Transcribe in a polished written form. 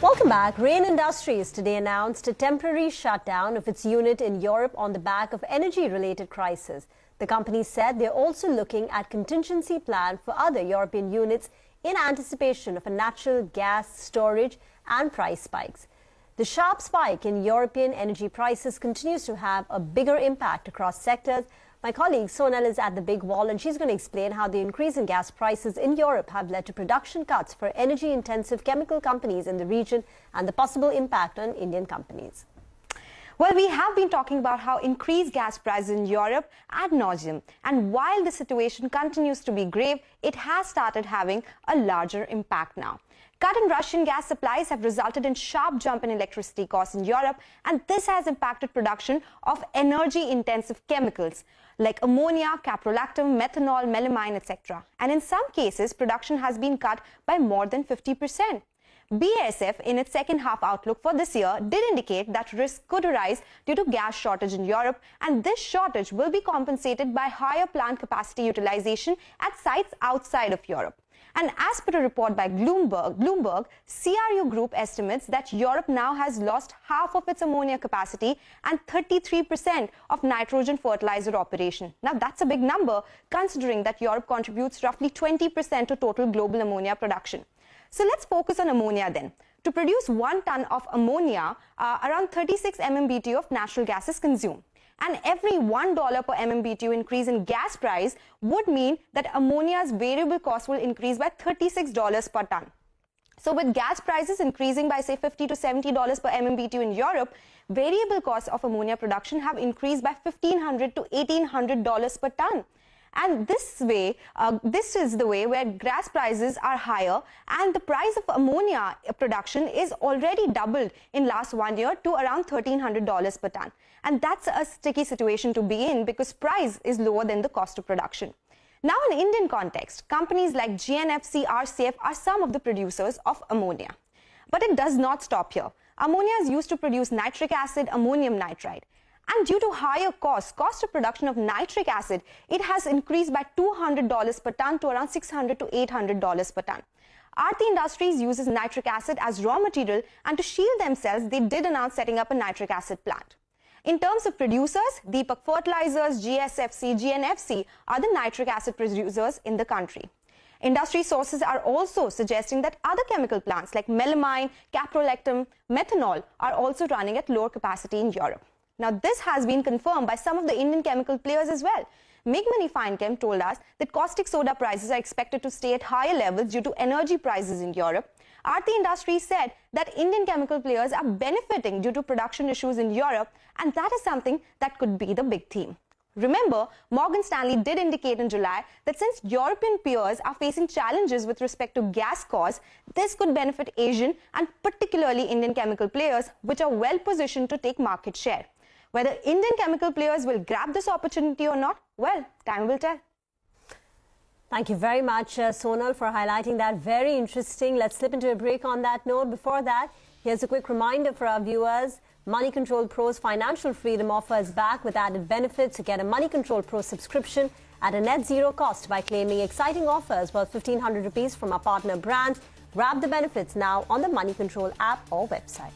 Welcome back. Rain Industries today announced a temporary shutdown of its unit in Europe on the back of energy-related crisis. The company said they're also looking at contingency plan for other European units in anticipation of a natural gas storage and price spikes. The sharp spike in European energy prices continues to have a bigger impact across sectors. My colleague Sonal is at the big wall and she's going to explain how the increase in gas prices in Europe have led to production cuts for energy-intensive chemical companies in the region and the possible impact on Indian companies. Well, we have been talking about how increased gas prices in Europe ad nauseum, and while the situation continues to be grave, it has started having a larger impact now. Cut in Russian gas supplies have resulted in sharp jump in electricity costs in Europe, and this has impacted production of energy-intensive chemicals like ammonia, caprolactam, methanol, melamine, etc. And in some cases, production has been cut by more than 50%. BASF, in its second half outlook for this year, did indicate that risk could arise due to gas shortage in Europe, and this shortage will be compensated by higher plant capacity utilization at sites outside of Europe. And as per a report by Bloomberg, CRU Group estimates that Europe now has lost half of its ammonia capacity and 33% of nitrogen fertilizer operation. Now that's a big number considering that Europe contributes roughly 20% to total global ammonia production. So let's focus on ammonia then. To produce 1 ton of ammonia, around 36 MMBTU of natural gas is consumed. And every $1 per MMBTU increase in gas price would mean that ammonia's variable cost will increase by $36 per ton. So with gas prices increasing by say $50 to $70 per MMBTU in Europe, variable costs of ammonia production have increased by $1,500 to $1,800 per ton. And this is the way where gas prices are higher, and the price of ammonia production is already doubled in last 1 year to around $1,300 per ton. And that's a sticky situation to be in because price is lower than the cost of production. Now in Indian context, companies like GNFC, RCF are some of the producers of ammonia. But it does not stop here. Ammonia is used to produce nitric acid, ammonium nitride. And due to higher cost of production of nitric acid, it has increased by $200 per ton to around $600 to $800 per ton. Aarti Industries uses nitric acid as raw material, and to shield themselves, they did announce setting up a nitric acid plant. In terms of producers, Deepak Fertilizers, GSFC, GNFC are the nitric acid producers in the country. Industry sources are also suggesting that other chemical plants like melamine, caprolactam, methanol are also running at lower capacity in Europe. Now, this has been confirmed by some of the Indian chemical players as well. Megmani Finechem told us that caustic soda prices are expected to stay at higher levels due to energy prices in Europe. Aarti Industries said that Indian chemical players are benefiting due to production issues in Europe, and that is something that could be the big theme. Remember, Morgan Stanley did indicate in July that since European peers are facing challenges with respect to gas costs, this could benefit Asian and particularly Indian chemical players, which are well positioned to take market share. Whether Indian chemical players will grab this opportunity or not, well, time will tell. Thank you very much, Sonal, for highlighting that. Very interesting. Let's slip into a break on that note. Before that, here's a quick reminder for our viewers. Money Control Pro's Financial Freedom offer is back with added benefits. To get a Money Control Pro subscription at a net zero cost by claiming exciting offers worth 1,500 rupees from our partner brands. Grab the benefits now on the Money Control app or website.